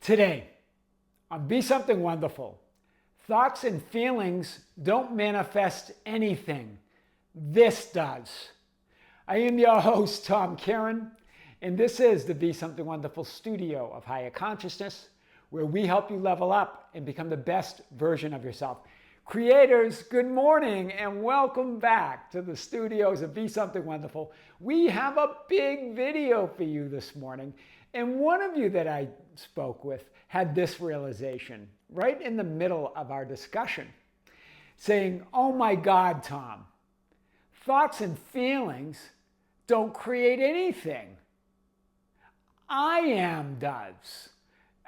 Today, on Be Something Wonderful, thoughts and feelings don't manifest anything. This does. I am your host, Tom Kearin, and this is the Be Something Wonderful studio of higher consciousness, where we help you level up and become the best version of yourself. Creators, good morning and welcome back to the studios of Be Something Wonderful. We have a big video for you this morning. And one of you that I spoke with had this realization right in the middle of our discussion, saying, "Oh my God, Tom, thoughts and feelings don't create anything. I am does."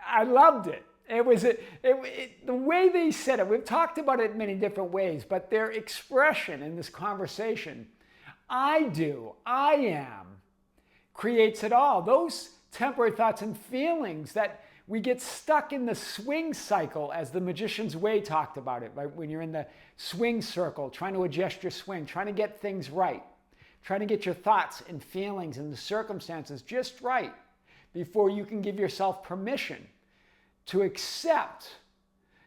I loved it. It was the way they said it. We've talked about it in many different ways, but their expression in this conversation, I do, I am, creates it all. Those temporary thoughts and feelings that we get stuck in the swing cycle, as the Magician's Way talked about it, right? When you're in the swing circle, trying to adjust your swing, trying to get things right, trying to get your thoughts and feelings and the circumstances just right before you can give yourself permission to accept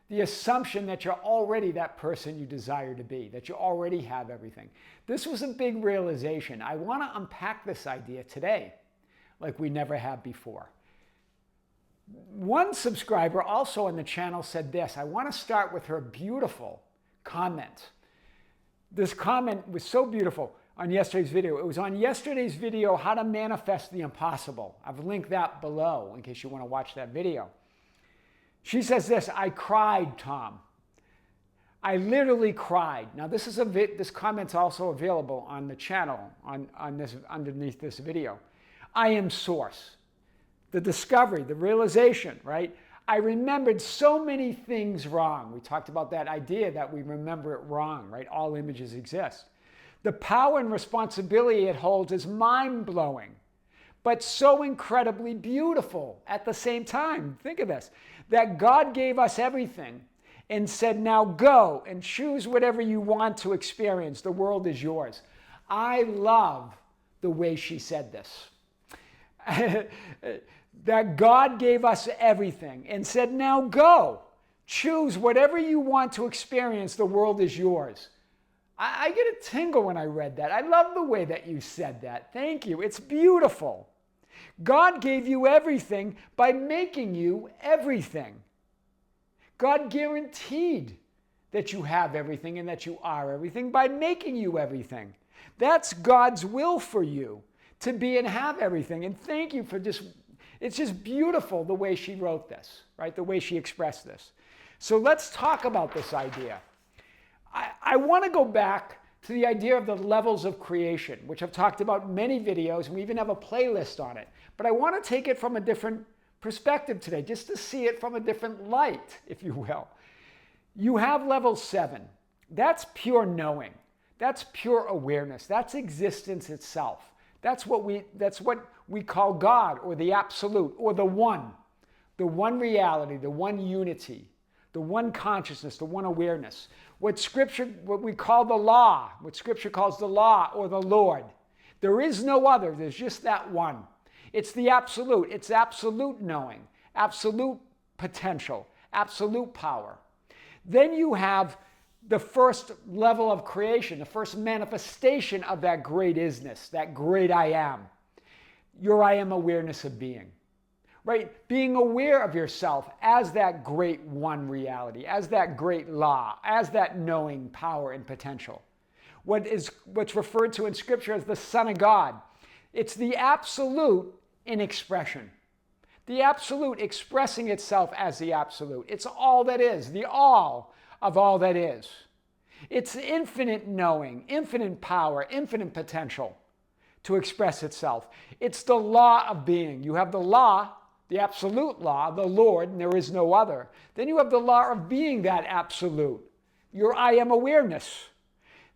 the assumption that you're already that person you desire to be, that you already have everything. This was a big realization. I want to unpack this idea today like we never have before. One subscriber also on the channel said this. I want to start with her beautiful comment. This comment was so beautiful on yesterday's video. It was on yesterday's video, How to Manifest the Impossible. I've linked that below in case you want to watch that video. She says this: "I cried, Tom. I literally cried." Now this comment's also available on the channel underneath this video. I am source. The discovery, the realization, right? I remembered so many things wrong. We talked about that idea that we remember it wrong, right? All images exist. The power and responsibility it holds is mind-blowing, but so incredibly beautiful at the same time. Think of this, that God gave us everything and said, now go and choose whatever you want to experience. The world is yours. I love the way she said this. That God gave us everything and said, now go, choose whatever you want to experience. The world is yours. I get a tingle when I read that. I love the way that you said that. Thank you. It's beautiful. God gave you everything by making you everything. God guaranteed that you have everything and that you are everything by making you everything. That's God's will for you, to be and have everything. And thank you for it's just beautiful the way she wrote this, right? The way she expressed this. So let's talk about this idea. I want to go back to the idea of the levels of creation, which I've talked about in many videos, and we even have a playlist on it. But I want to take it from a different perspective today, just to see it from a different light, if you will. You have level 7. That's pure knowing. That's pure awareness. That's existence itself. That's what we call God, or the absolute, or the one reality, the one unity, the one consciousness, the one awareness. What we call the law, what Scripture calls the law or the Lord. There is no other. There's just that one. It's the absolute. It's absolute knowing, absolute potential, absolute power. Then you have the first level of creation, the first manifestation of that great isness, that great I am. Your I am awareness of being, right? Being aware of yourself as that great one reality, as that great law, as that knowing power and potential. What's referred to in Scripture as the Son of God. It's the absolute in expression. The absolute expressing itself as the absolute. It's all that is, the all of all that is. It's infinite knowing, infinite power, infinite potential to express itself. It's the law of being. You have the law, the absolute law, the Lord, and there is no other. Then you have the law of being that absolute, your I am awareness.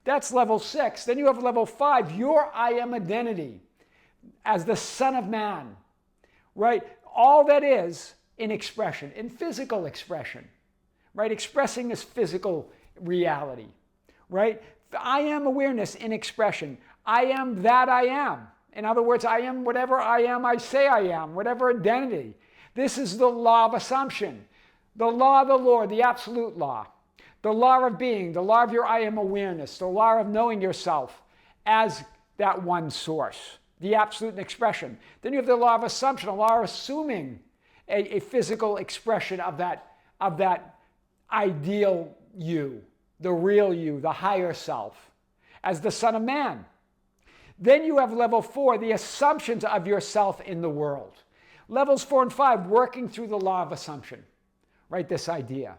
That's level 6. Then you have level 5, your I am identity as the Son of Man, right? All that is in expression, in physical expression, right? Expressing this physical reality, right? I am awareness in expression. I am that I am. In other words, I am whatever I am, I say I am, whatever identity. This is the law of assumption. The law of the Lord, the absolute law. The law of being, the law of your I am awareness, the law of knowing yourself as that one source, the absolute expression. Then you have the law of assumption, a law of assuming a physical expression of that ideal you, the real you, the higher self, as the Son of Man. Then you have level 4, the assumptions of yourself in the world. Levels 4 and 5, working through the law of assumption, right? This idea,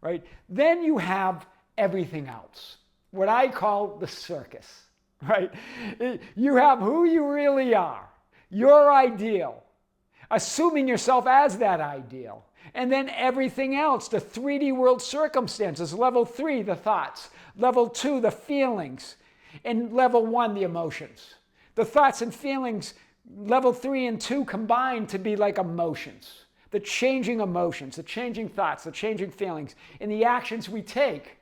right? Then you have everything else, what I call the circus, right? You have who you really are, your ideal, assuming yourself as that ideal, and then everything else, the 3D world circumstances. Level 3, the thoughts. Level 2, the feelings. And level 1, the emotions. The thoughts and feelings, level 3 and 2 combined to be like emotions. The changing emotions, the changing thoughts, the changing feelings, and the actions we take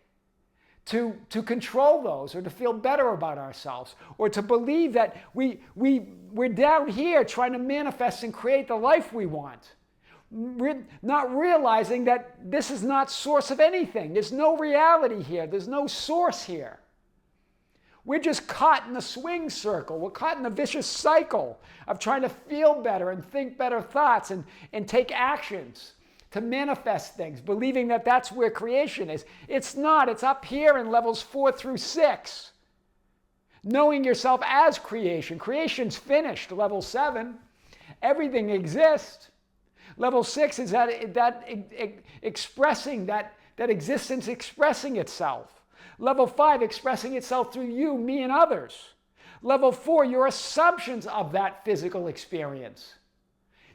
to control those, or to feel better about ourselves, or to believe that we're down here trying to manifest and create the life we want. We're not realizing that this is not source of anything. There's no reality here. There's no source here. We're just caught in the swing circle. We're caught in the vicious cycle of trying to feel better and think better thoughts and take actions to manifest things, believing that that's where creation is. It's not. It's up here in levels 4 through 6. Knowing yourself as creation. Creation's finished, level 7. Everything exists. Level 6 is that expressing, that existence expressing itself. Level 5, expressing itself through you, me, and others. Level 4, your assumptions of that physical experience.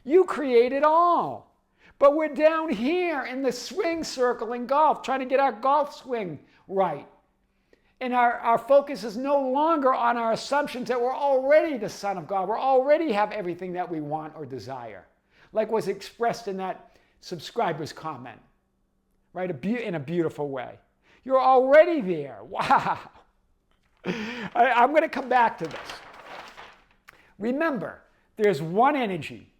You create it all. But we're down here in the swing circle in golf, trying to get our golf swing right. And our focus is no longer on our assumptions that we're already the Son of God. We already have everything that we want or desire, like was expressed in that subscriber's comment, right? In a beautiful way. You're already there. Wow. I'm going to come back to this. Remember, there's one energy.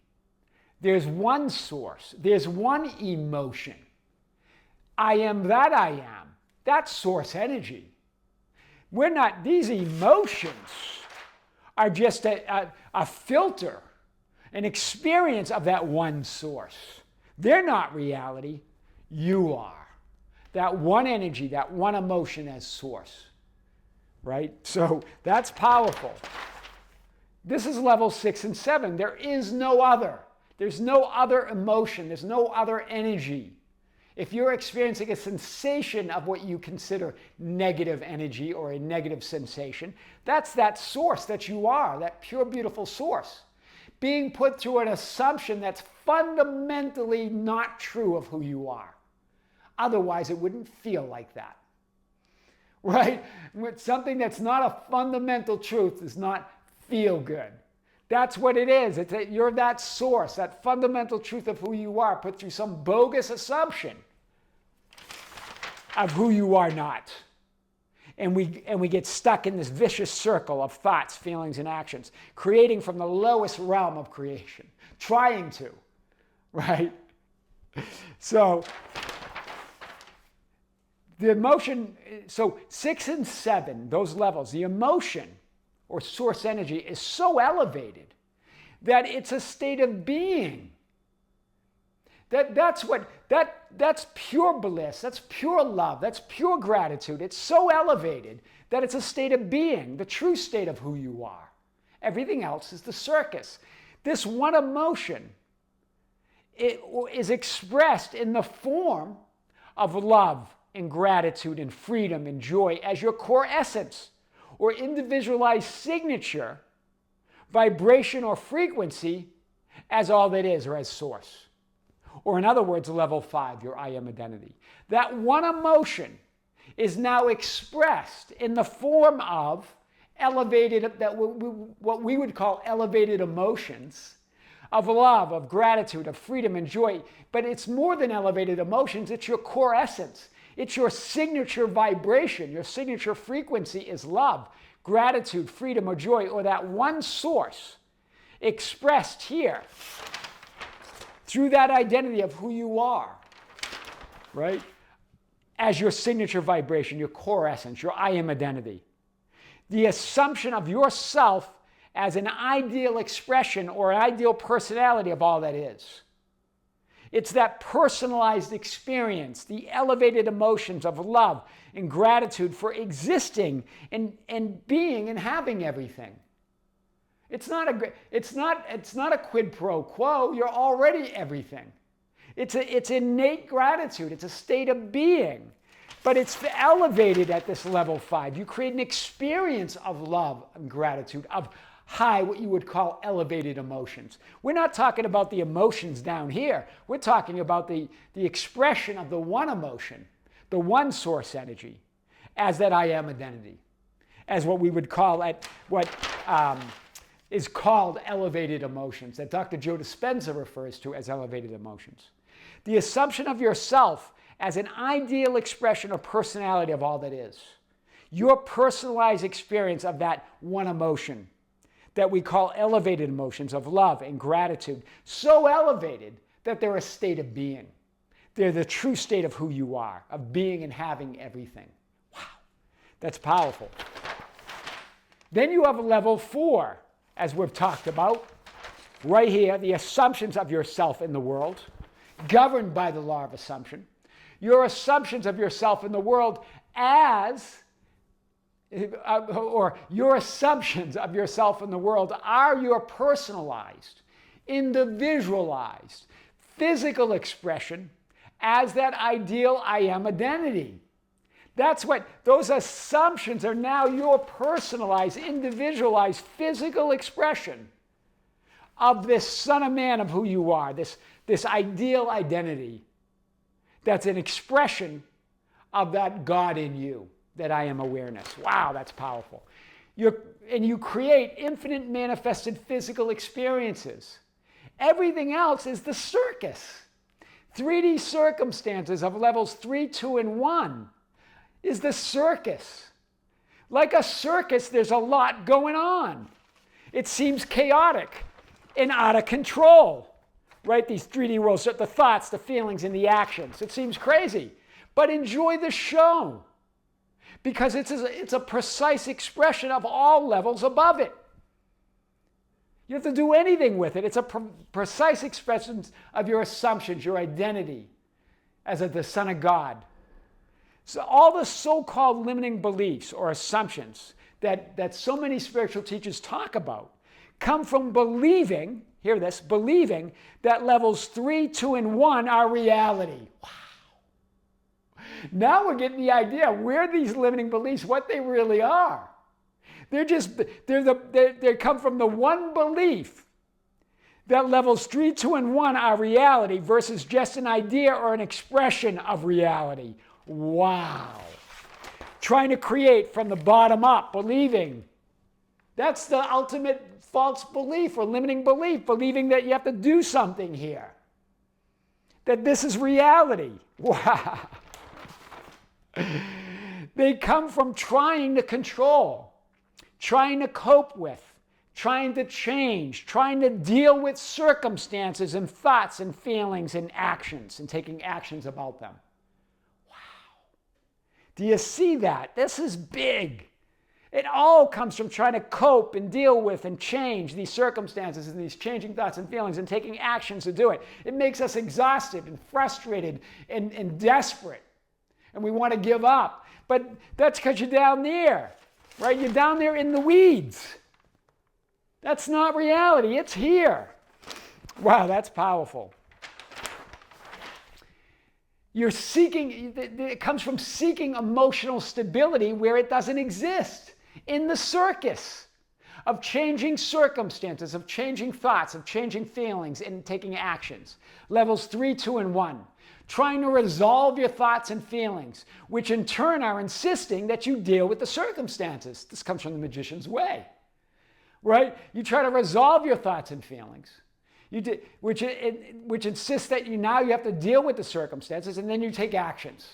There's one source. There's one emotion. I am that I am. That's source energy. These emotions are just a filter, an experience of that one source. They're not reality. You are. That one energy, that one emotion as source, right? So that's powerful. This is level 6 and 7. There is no other. There's no other emotion. There's no other energy. If you're experiencing a sensation of what you consider negative energy or a negative sensation, that's that source that you are, that pure, beautiful source, being put through an assumption that's fundamentally not true of who you are. Otherwise, it wouldn't feel like that, right? Something that's not a fundamental truth does not feel good. That's what it is. You're that source, that fundamental truth of who you are, put through some bogus assumption of who you are not. And we get stuck in this vicious circle of thoughts, feelings, and actions, creating from the lowest realm of creation, trying to, right? So the emotion, so 6 and 7, those levels, the emotion or source energy is so elevated that it's a state of being. That's pure bliss, that's pure love, that's pure gratitude. It's so elevated that it's a state of being, the true state of who you are. Everything else is the circus. This one emotion, it is expressed in the form of love and gratitude and freedom and joy as your core essence or individualized signature, vibration or frequency as all that is or as source. Or in other words, level 5, your I am identity. That one emotion is now expressed in the form of elevated, what we would call elevated emotions of love, of gratitude, of freedom and joy. But it's more than elevated emotions, it's your core essence. It's your signature vibration. Your signature frequency is love, gratitude, freedom, or joy, or that one source expressed here through that identity of who you are, right? As your signature vibration, your core essence, your I am identity. The assumption of yourself as an ideal expression or an ideal personality of all that is. It's that personalized experience, the elevated emotions of love and gratitude for existing and being and having everything. It's not a quid pro quo. You're already everything. It's innate gratitude. It's a state of being. But it's elevated at this level 5. You create an experience of love and gratitude, of high, what you would call elevated emotions. We're not talking about the emotions down here. We're talking about the expression of the one emotion, the one source energy, as that I am identity, as what we would call is called elevated emotions, that Dr. Joe Dispenza refers to as elevated emotions. The assumption of yourself as an ideal expression or personality of all that is. Your personalized experience of that one emotion that we call elevated emotions of love and gratitude, so elevated that they're a state of being. They're the true state of who you are, of being and having everything. Wow, that's powerful. Then you have level 4, as we've talked about, right here, the assumptions of yourself in the world, governed by the law of assumption. Your assumptions of yourself in the world or your assumptions of yourself in the world are your personalized, individualized, physical expression as that ideal I am identity. That's what those assumptions are now your personalized, individualized, physical expression of this son of man of who you are, this ideal identity that's an expression of that God in you, that I am awareness. Wow, that's powerful. And you create infinite manifested physical experiences. Everything else is the circus. 3D circumstances of levels 3, 2, and 1 is the circus. Like a circus, there's a lot going on. It seems chaotic and out of control. Right? These 3D worlds, the thoughts, the feelings, and the actions. It seems crazy. But enjoy the show. Because it's a precise expression of all levels above it. You don't have to do anything with it. It's a precise expression of your assumptions, your identity as the Son of God. So all the so-called limiting beliefs or assumptions that so many spiritual teachers talk about come from believing, hear this, believing that levels 3, 2, and 1 are reality. Wow. Now we're getting the idea where these limiting beliefs, what they really are. They come from the one belief that levels 3, 2, and 1 are reality versus just an idea or an expression of reality. Wow. Trying to create from the bottom up, believing. That's the ultimate false belief or limiting belief, believing that you have to do something here. That this is reality. Wow. They come from trying to control, trying to cope with, trying to change, trying to deal with circumstances and thoughts and feelings and actions and taking actions about them. Wow. Do you see that? This is big. It all comes from trying to cope and deal with and change these circumstances and these changing thoughts and feelings and taking actions to do it. It makes us exhausted and frustrated and desperate. And we want to give up. But that's because you're down there, right? You're down there in the weeds. That's not reality. It's here. Wow, that's powerful. You're seeking, it comes from seeking emotional stability where it doesn't exist. In the circus of changing circumstances, of changing thoughts, of changing feelings, and taking actions. Levels 3, 2, and 1. Trying to resolve your thoughts and feelings, which in turn are insisting that you deal with the circumstances. This comes from the magician's way, right? You try to resolve your thoughts and feelings, which insists that you have to deal with the circumstances, and then you take actions.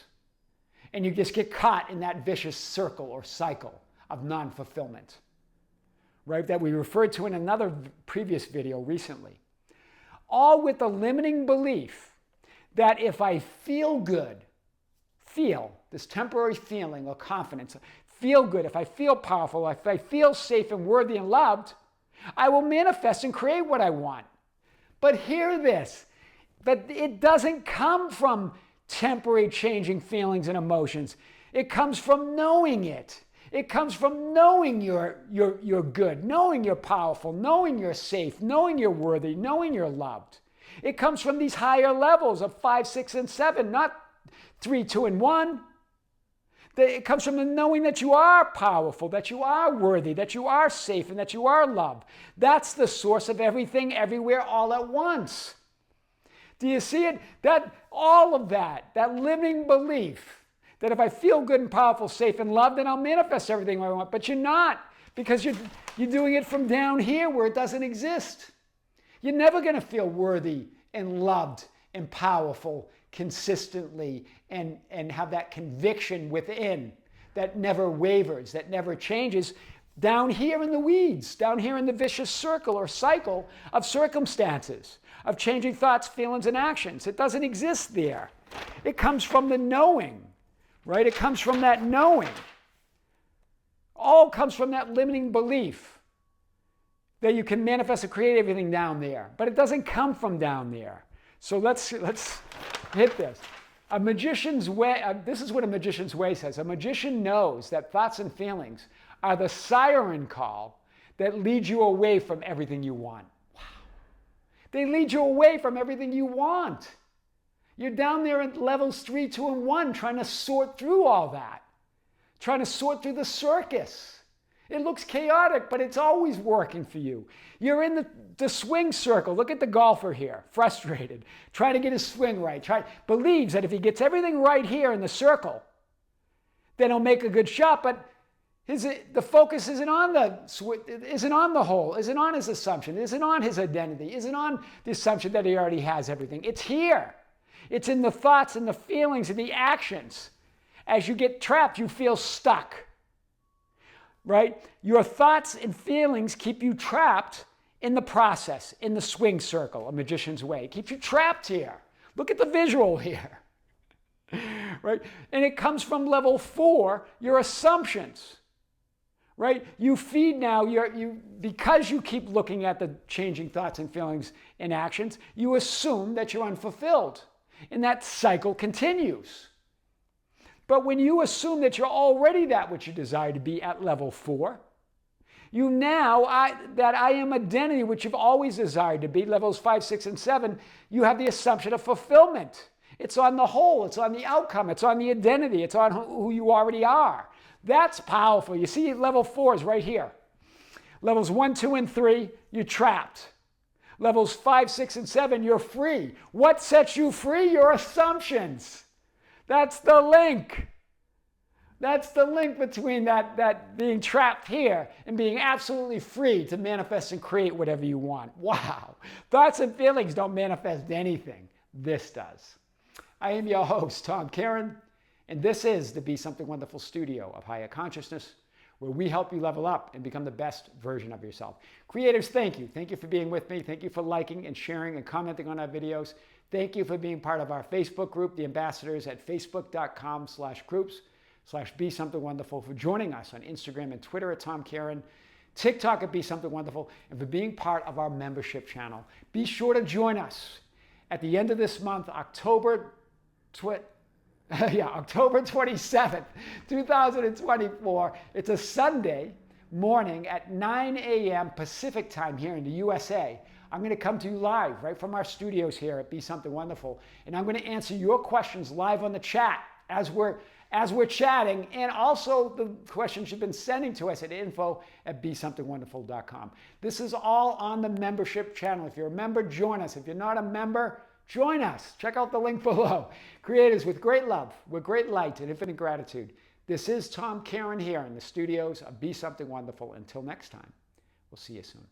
And you just get caught in that vicious circle or cycle of non-fulfillment, right? That we referred to in another previous video recently. all with the limiting belief that if I feel good, this temporary feeling or confidence, feel good, if I feel powerful, if I feel safe and worthy and loved, I will manifest and create what I want. But hear this, but it doesn't come from temporary changing feelings and emotions. It comes from knowing it. It comes from knowing you're good, knowing you're powerful, knowing you're safe, knowing you're worthy, knowing you're loved. It comes from these higher levels of 5, 6, and 7, not 3, 2, and 1. It comes from the knowing that you are powerful, that you are worthy, that you are safe, and that you are loved. That's the source of everything, everywhere, all at once. Do you see it? That all of that limiting belief that if I feel good and powerful, safe, and loved, then I'll manifest everything I want. But you're not, because you're doing it from down here where it doesn't exist. You're never going to feel worthy and loved and powerful consistently and have that conviction within that never wavers, that never changes down here in the weeds, down here in the vicious circle or cycle of circumstances, of changing thoughts, feelings, and actions. It doesn't exist there. It comes from the knowing, right? It comes from that knowing. All comes from that limiting belief that you can manifest and create everything down there. But it doesn't come from down there. So let's hit this. A magician's way, this is what a magician's way says. A magician knows that thoughts and feelings are the siren call that leads you away from everything you want. Wow. They lead you away from everything you want. You're down there at levels 3, 2, and 1 trying to sort through all that. Trying to sort through the circus. It looks chaotic, but it's always working for you. You're in the swing circle. Look at the golfer here, frustrated, trying to get his swing right. Believes that if he gets everything right here in the circle, then he'll make a good shot. But the focus isn't on the hole, isn't on his assumption, isn't on his identity, isn't on the assumption that he already has everything. It's here. It's in the thoughts and the feelings and the actions. As you get trapped, you feel stuck. Right? Your thoughts and feelings keep you trapped in the process, in the swing circle, a magician's way. It keeps you trapped here. Look at the visual here. Right? And it comes from level 4, your assumptions. Right? You feed now, because you keep looking at the changing thoughts and feelings and actions, you assume that you're unfulfilled. And that cycle continues. But when you assume that you're already that which you desire to be at level 4, you now, that I am identity, which you've always desired to be, levels 5, 6, and 7, you have the assumption of fulfillment. It's on the whole, it's on the outcome, it's on the identity, it's on who you already are. That's powerful. You see level 4 is right here. Levels 1, 2, and 3, you're trapped. Levels 5, 6, and 7, you're free. What sets you free? Your assumptions. That's the link. That's the link between that being trapped here and being absolutely free to manifest and create whatever you want. Wow. Thoughts and feelings don't manifest anything. This does. I am your host, Tom Kearin, and this is the Be Something Wonderful studio of higher consciousness, where we help you level up and become the best version of yourself. Creators, thank you. Thank you for being with me. Thank you for liking and sharing and commenting on our videos. Thank you for being part of our Facebook group, the ambassadors at facebook.com/groups/Be Something Wonderful, for joining us on Instagram and Twitter at Tom Kearin, TikTok at Be Something Wonderful, and for being part of our membership channel. Be sure to join us at the end of this month, October 27th, 2024. It's a Sunday morning at 9 a.m. Pacific time here in the USA. I'm going to come to you live right from our studios here at Be Something Wonderful, and I'm going to answer your questions live on the chat as we're chatting, and also the questions you've been sending to us at info@besomethingwonderful.com. This is all on the membership channel. If you're a member, join us. If you're not a member, join us. Check out the link below. Creators, with great love, with great light and infinite gratitude, this is Tom Kearin here in the studios of Be Something Wonderful. Until next time, we'll see you soon.